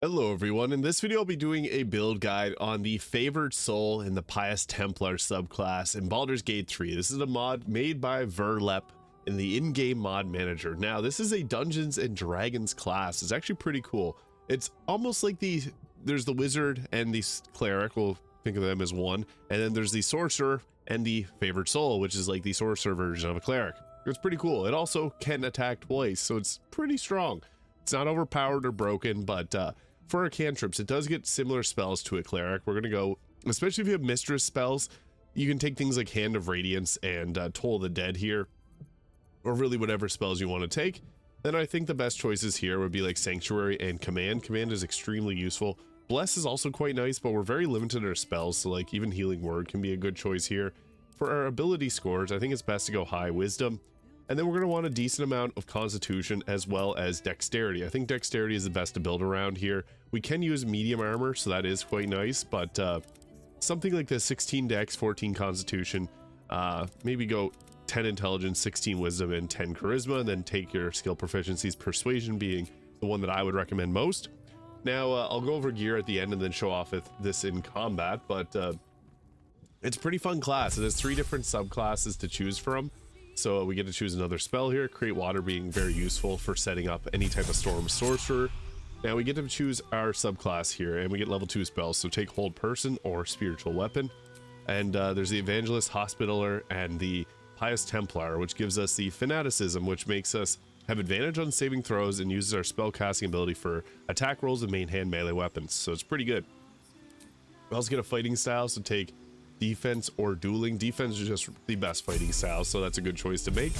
Hello everyone, in this video I'll be doing a build guide on the Favored Soul in the Pious Templar subclass in Baldur's Gate 3. This is a mod made by Virlep in the in-game mod manager. Now this is a Dungeons and Dragons class. It's actually pretty cool. It's almost like there's the wizard and the cleric, we'll think of them as one, and then there's the sorcerer and the Favored Soul, which is like the sorcerer version of a cleric. It's pretty cool. It also can attack twice, so it's pretty strong. It's not overpowered or broken, but for our cantrips, it does get similar spells to a cleric. We're gonna go, especially if you have mistress spells, you can take things like Hand of Radiance and Toll of the Dead here, or really whatever spells you want to take. Then I think the best choices here would be like Sanctuary and Command. Command is extremely useful. Bless is also quite nice, but we're very limited in our spells, so like even Healing Word can be a good choice here. For our ability scores, I think it's best to go high Wisdom. And then we're going to want a decent amount of Constitution as well as Dexterity. I think Dexterity is the best to build around here. We can use medium armor, so that is quite nice, but something like the 16 Dex, 14 Constitution, maybe go 10 Intelligence, 16 Wisdom, and 10 Charisma, and then take your skill proficiencies, Persuasion being the one that I would recommend most. Now, I'll go over gear at the end and then show off this in combat, but it's a pretty fun class. It has 3 different subclasses to choose from. So we get to choose another spell here, Create Water being very useful for setting up any type of Storm Sorcerer. Now we get to choose our subclass here, and we get level 2 spells, so take Hold Person or Spiritual Weapon. And there's the Evangelist, Hospitaller, and the Pious Templar, which gives us the Fanaticism, which makes us have advantage on saving throws and uses our spell casting ability for attack rolls and main hand melee weapons, so it's pretty good. We also get a Fighting Style, so take Defense or Dueling. Defense is just the best fighting style, so that's a good choice to make.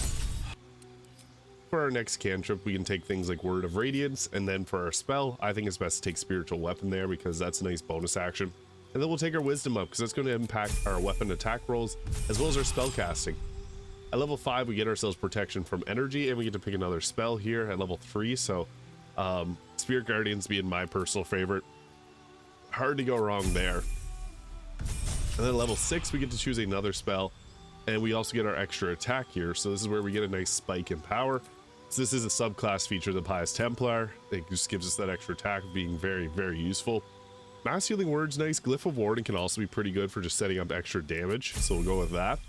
For our next cantrip, we can take things like Word of Radiance, and then for our spell, I think it's best to take Spiritual Weapon there because that's a nice bonus action. And then we'll take our Wisdom up because that's going to impact our weapon attack rolls as well as our spell casting. At level 5, we get ourselves Protection from Energy, and we get to pick another spell here at level 3, so Spirit Guardians being my personal favorite. Hard to go wrong there. And then level 6, we get to choose another spell, and we also get our extra attack here. So this is where we get a nice spike in power. So this is a subclass feature of the Pious Templar. It just gives us that extra attack, being very, very useful. Mass Healing Word's nice. Glyph of Warden can also be pretty good for just setting up extra damage, so we'll go with that.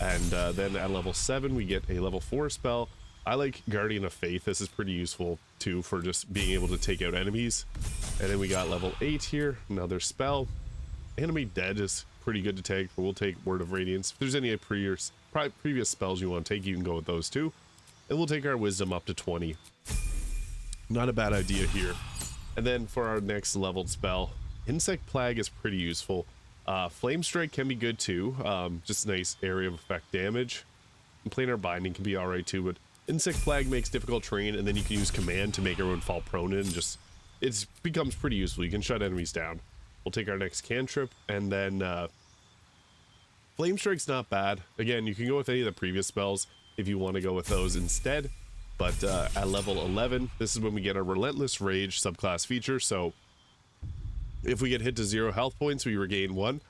And then at level 7, we get a level 4 spell. I like Guardian of Faith. This is pretty useful too for just being able to take out enemies. And then we got level 8 here, another spell. Enemy Dead is pretty good to take, but we'll take Word of Radiance. If there's any previous spells you want to take, you can go with those too. And we'll take our Wisdom up to 20. Not a bad idea here. And then for our next leveled spell, Insect Plague is pretty useful. Flame Strike can be good too, just a nice area of effect damage. And Planar Binding can be alright too, but Insect Plague makes difficult terrain, and then you can use Command to make everyone fall prone and just, it becomes pretty useful. You can shut enemies down. We'll take our next cantrip, and then Flame Strike's not bad. Again, you can go with any of the previous spells if you want to go with those instead. But at level 11, this is when we get our Relentless Rage subclass feature. So if we get hit to 0 health points, we regain 1.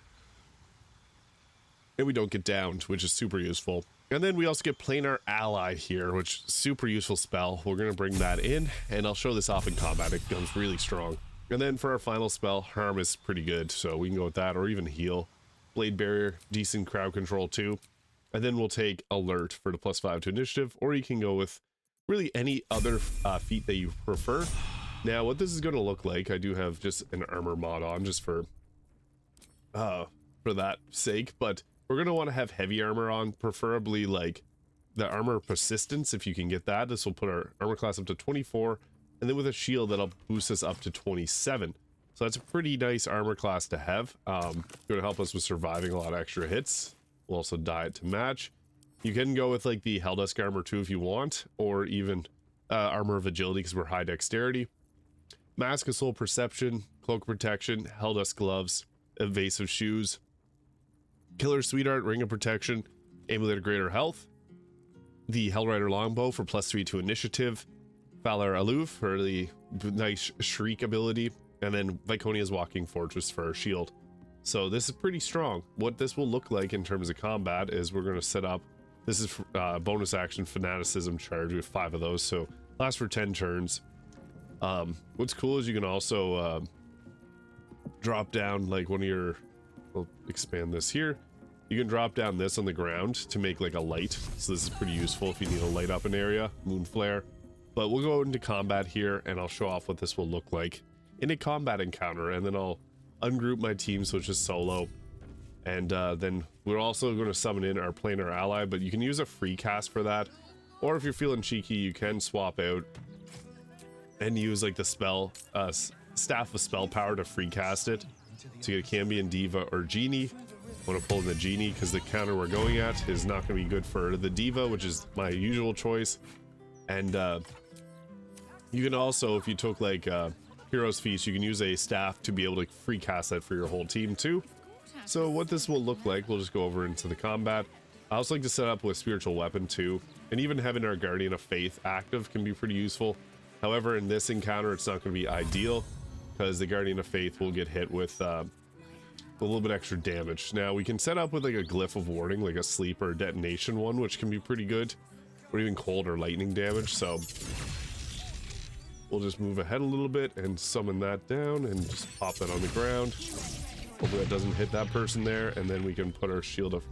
And we don't get downed, which is super useful. And then we also get Planar Ally here, which is super useful spell. We're going to bring that in, and I'll show this off in combat. It becomes really strong. And then for our final spell, Harm is pretty good, so we can go with that, or even Heal. Blade Barrier, decent crowd control too. And then we'll take Alert for the +5 to initiative, or you can go with really any other feat that you prefer. Now, what this is going to look like, I do have just an armor mod on, just for that sake, but we're going to want to have heavy armor on, preferably like the Armor Persistence, if you can get that. This will put our armor class up to 24, and then with a shield that'll boost us up to 27. So that's a pretty nice armor class to have. Going to help us with surviving a lot of extra hits. We'll also dye it to match. You can go with like the Helldusk armor too if you want, or even Armor of Agility because we're high dexterity. Mask of Soul Perception, Cloak Protection, Helldusk Gloves, Evasive Shoes, Killer Sweetheart, Ring of Protection, Amulet of Greater Health, the Hellrider Longbow for +3 to initiative, Valor Aloof for the nice Shriek ability, and then Viconia's Walking Fortress for our shield. So this is pretty strong. What this will look like in terms of combat is we're going to set up, this is bonus action Fanaticism charge. We have 5 of those, so lasts for 10 turns. What's cool is you can also drop down like one of your, we'll expand this here. You can drop down this on the ground to make like a light. So this is pretty useful if you need to light up an area, moon flare. But we'll go into combat here and I'll show off what this will look like in a combat encounter. And then I'll ungroup my team so it's just solo. And then we're also going to summon in our planar ally, but you can use a free cast for that. Or if you're feeling cheeky, you can swap out and use like the spell, staff of spell power to free cast it. So you get a Cambion, Diva, or Genie. I want to pull in the Genie because the counter we're going at is not going to be good for the Diva, which is my usual choice. And you can also, if you took like Hero's Feast, you can use a staff to be able to free cast that for your whole team too. So what this will look like, we'll just go over into the combat. I also like to set up with Spiritual Weapon too, and even having our Guardian of Faith active can be pretty useful. However, in this encounter, it's not going to be ideal because the Guardian of Faith will get hit with a little bit extra damage. Now we can set up with like a Glyph of Warding, like a sleep or detonation one, which can be pretty good, or even cold or lightning damage. So we'll just move ahead a little bit and summon that down and just pop that on the ground. Hopefully that doesn't hit that person there, and then we can put our Shield of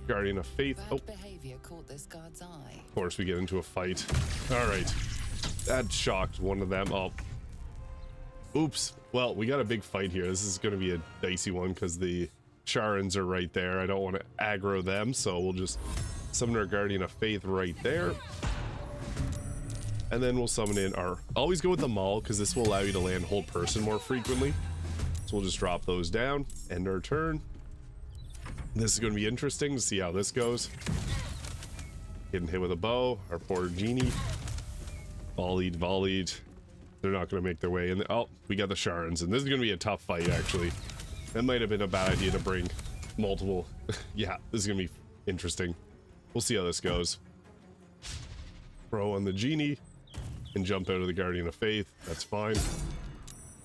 Guardian of Faith. Oh, of course we get into a fight. All right, that shocked one of them. Oh, oops. Well, we got a big fight here. This is going to be a dicey one because the Sharans are right there. I don't want to aggro them, so we'll just summon our Guardian of Faith right there. And then we'll summon in our... Always go with the Maul because this will allow you to land hold person more frequently. So we'll just drop those down. End our turn. This is going to be interesting to see how this goes. Getting hit with a bow. Our poor Genie. Volleyed. They're not going to make their way in. Oh, we got the Sharans, and this is going to be a tough fight, actually. That might have been a bad idea to bring multiple. Yeah, this is going to be interesting. We'll see how this goes. Throw on the Genie and jump out of the Guardian of Faith. That's fine.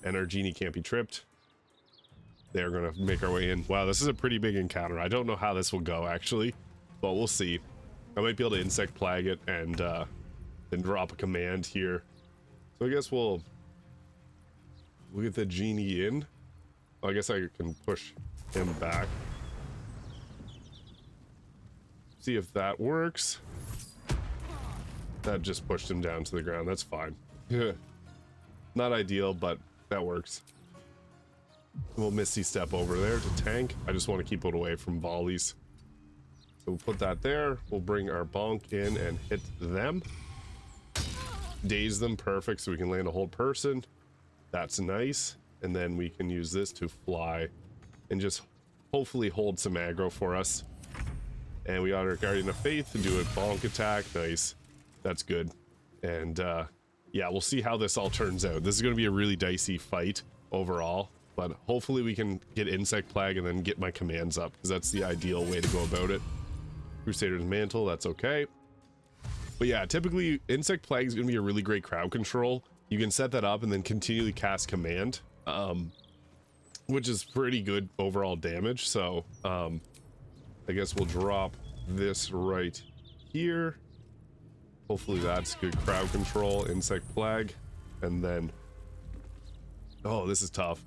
And our Genie can't be tripped. They're going to make our way in. Wow, this is a pretty big encounter. I don't know how this will go, actually, but we'll see. I might be able to Insect Plague it and then drop a command here. So I guess we'll get the Genie in. I guess I can push him back. See if that works. That just pushed him down to the ground. That's fine. Not ideal, but that works. We'll Misty Step over there to tank. I just want to keep it away from volleys. So we'll put that there. We'll bring our Bonk in and hit them. Daze them, perfect, so we can land a whole person. That's nice. And then we can use this to fly and just hopefully hold some aggro for us. And we got our Guardian of Faith to do a Bonk attack. Nice. That's good. And yeah, we'll see how this all turns out. This is going to be a really dicey fight overall, but hopefully we can get Insect Plague and then get my commands up, because that's the ideal way to go about it. Crusader's Mantle, that's okay. But yeah, typically Insect Plague is going to be a really great crowd control. You can set that up and then continually cast command, which is pretty good overall damage. So I guess we'll drop this right here. Hopefully that's good crowd control. Insect Plague, and then oh, this is tough.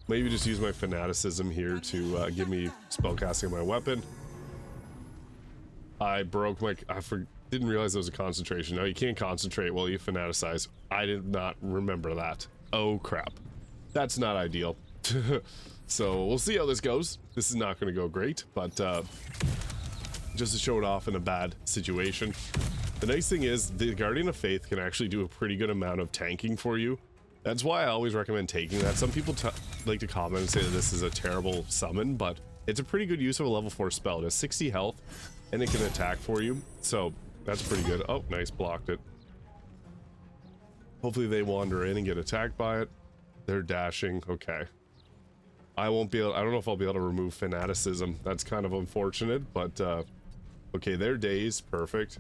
Maybe just use my Fanaticism here to give me spellcasting on my weapon. I broke my... didn't realize there was a concentration. No, you can't concentrate while you fanaticize. I did not remember that. Oh, crap. That's not ideal. So we'll see how this goes. This is not going to go great, but just to show it off in a bad situation. The nice thing is the Guardian of Faith can actually do a pretty good amount of tanking for you. That's why I always recommend taking that. Some people like to comment and say that this is a terrible summon, but it's a pretty good use of a level 4 spell. It has 60 health, and it can attack for you. So that's pretty good. Oh, nice, blocked it. Hopefully they wander in and get attacked by it. They're dashing. Okay. I won't be able... I don't know if I'll be able to remove Fanaticism. That's kind of unfortunate, but okay, they're dazed. Perfect.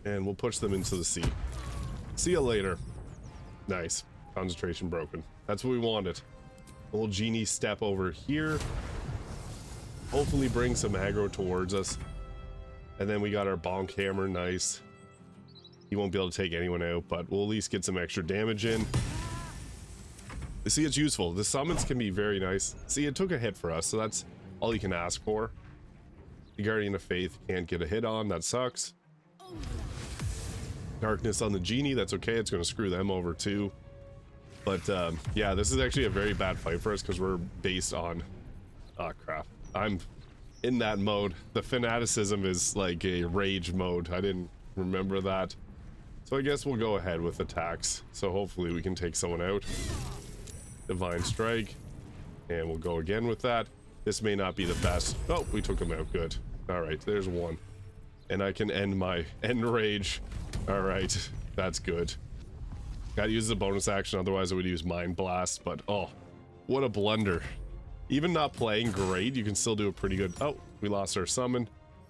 And we'll push them into the sea. See you later. Nice. Concentration broken. That's what we wanted. A little Genie step over here. Hopefully bring some aggro towards us. And then we got our Bonk Hammer. Nice. he won't be able to take anyone out, but we'll at least get some extra damage in. See, it's useful. The summons can be very nice. See, it took a hit for us, so that's all you can ask for. The Guardian of Faith can't get a hit on. That sucks. Darkness on the Genie. That's okay. It's going to screw them over too. But yeah, this is actually a very bad fight for us because we're based on... Oh, crap. I'm in that mode. The fanaticism is like a rage mode. I didn't remember that. So I guess we'll go ahead with attacks. So hopefully we can take someone out. Divine Strike. And we'll go again with that. This may not be the best. Oh, we took him out. Good. Alright, there's one. And I can end my end rage. Alright, that's good. Gotta use the bonus action, otherwise I would use Mind Blast. But oh, what a blunder. Even not playing great, you can still do a pretty good... Oh, we lost our summon.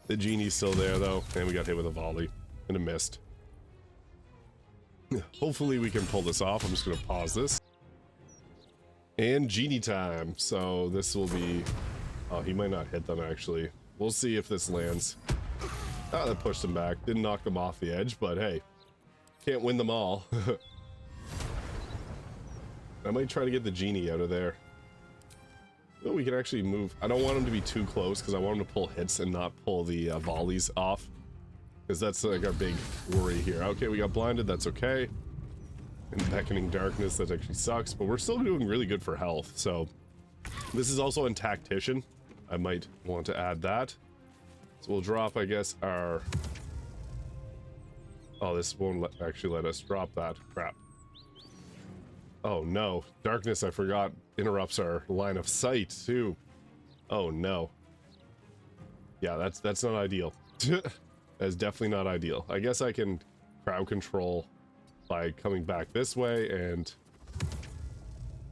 The Genie's still there though. And we got hit with a volley. And a missed. Hopefully we can pull this off. I'm just gonna pause this. And Genie time. So this will be... Oh, he might not hit them actually. We'll see if this lands. Oh, that pushed them back. Didn't knock them off the edge, but hey. Can't win them all. I might try to get the Genie out of there. Oh, we can actually move. I don't want him to be too close because I want him to pull hits and not pull the volleys off. Because that's like our big worry here. Okay, we got blinded. That's okay. And Beckoning Darkness, that actually sucks. But we're still doing really good for health. So this is also in Tactician. I might want to add that. So we'll drop, I guess, our... Oh, this won't actually let us drop that. Crap. Oh, no. Darkness, I forgot, interrupts our line of sight, too. Oh, no. Yeah, that's not ideal. That's definitely not ideal. I guess I can crowd control by coming back this way and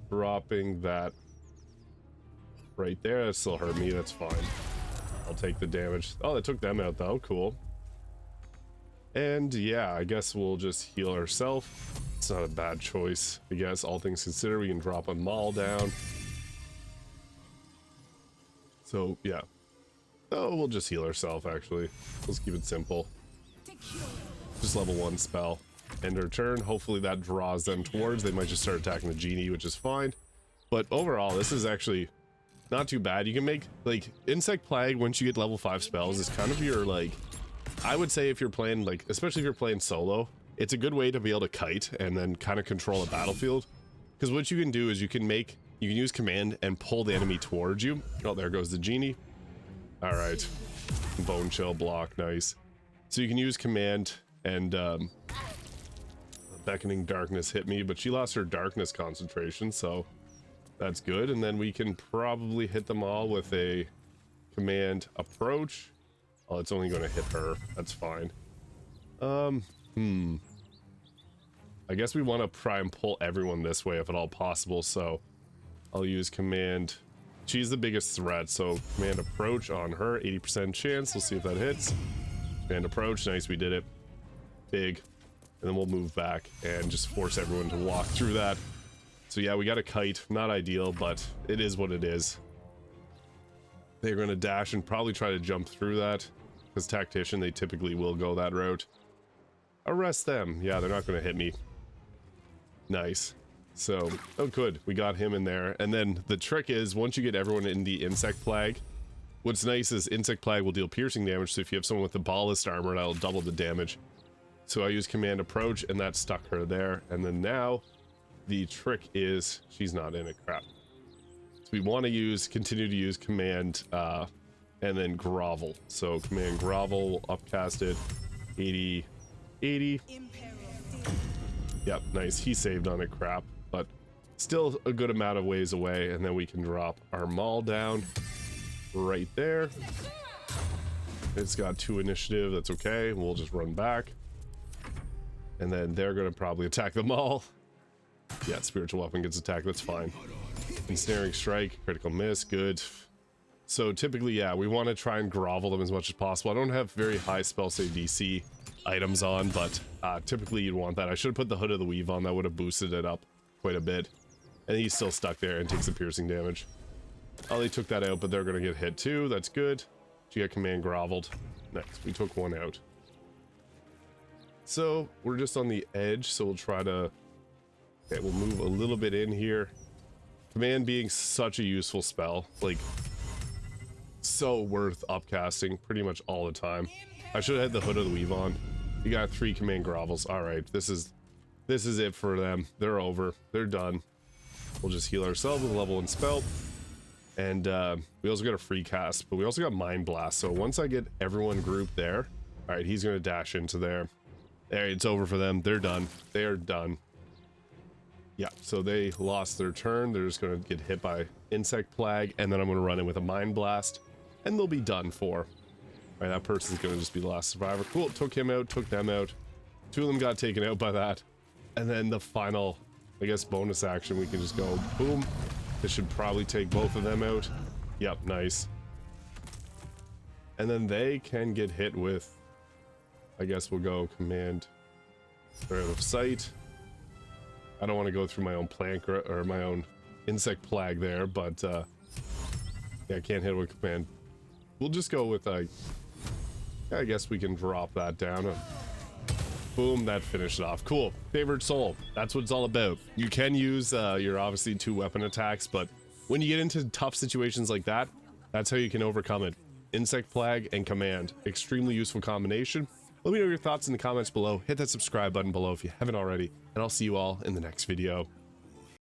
dropping that right there. That still hurt me. That's fine. I'll take the damage. Oh, that took them out though. Cool. And yeah, I guess we'll just heal ourselves. It's not a bad choice. I guess all things considered, we can drop a Maul down. So yeah. Oh, we'll just heal ourselves actually. Let's keep it simple. Just level 1 spell. End our turn. Hopefully that draws them towards. They might just start attacking the Genie, which is fine. But overall, this is actually not too bad. You can make, like, Insect Plague once you get level 5 spells is kind of your, like, I would say if you're playing, like, especially if you're playing solo, it's a good way to be able to kite and then kind of control a battlefield. Because what you can do is you can use command and pull the enemy towards you. Oh, there goes the Genie. Alright. Bone Chill block, nice. So you can use command and, Beckoning Darkness hit me, but she lost her darkness concentration, so that's good. And then we can probably hit them all with a command approach. Oh, it's only going to hit her. That's fine. I guess we want to try and pull everyone this way if at all possible, so I'll use command. She's the biggest threat, so command approach on her, 80% chance. We'll see if that hits. Command approach, nice, we did it. Big. And then we'll move back and just force everyone to walk through that. So yeah, we got a kite. Not ideal, but it is what it is. They're going to dash and probably try to jump through that. Because Tactician, they typically will go that route. Arrest them. Yeah, they're not going to hit me. Nice. So, oh good. We got him in there. And then the trick is, once you get everyone in the Insect Plague, what's nice is Insect Plague will deal piercing damage. So if you have someone with the ballast armor, that'll double the damage. So I use command approach and that stuck her there. And then now the trick is she's not in it. Crap. So we want to continue to use command and then grovel. So command grovel, we'll upcast it. 80, 80. Yep, nice. He saved on it. Crap. But still a good amount of ways away. And then we can drop our Maul down right there. It's got 2 initiative. That's okay. We'll just run back. And then they're going to probably attack them all. Yeah, spiritual weapon gets attacked. That's fine. Ensnaring strike, critical miss, good. So typically, yeah, we want to try and grovel them as much as possible. I don't have very high spell save DC items on, but typically you'd want that. I should have put the Hood of the Weave on. That would have boosted it up quite a bit. And he's still stuck there and takes the piercing damage. Oh, they took that out, but they're going to get hit too. That's good. She got command groveled. Next, we took one out. So we're just on the edge, so we'll try to, okay, we'll move a little bit in here. Command being such a useful spell, like so worth upcasting pretty much all the time. I should have had the Hood of the Weave on. You got 3 command grovels. All right, this is it for them. They're over. They're done. We'll just heal ourselves with level 1 spell. And we also got a free cast, but we also got Mind Blast. So once I get everyone grouped there, all right, he's gonna dash into there. There, it's over for them. They're done. They are done. Yeah, so they lost their turn. They're just gonna get hit by Insect Plague, and then I'm gonna run in with a Mind Blast, and they'll be done for. All right, that person's gonna just be the last survivor. Cool, took him out, took them out. 2 of them got taken out by that. And then the final, I guess, bonus action, we can just go boom. This should probably take both of them out. Yep, nice. And then they can get hit with, I guess we'll go command, they're out of sight. I don't want to go through my own plank or my own insect plague there, but yeah, I can't hit with command. We'll just go with, I guess we can drop that down. Boom, that finished it off. Cool. Favored soul. That's what it's all about. You can use your obviously 2 weapon attacks, but when you get into tough situations like that, that's how you can overcome it. Insect Plague and Command. Extremely useful combination. Let me know your thoughts in the comments below. Hit that subscribe button below if you haven't already, and I'll see you all in the next video.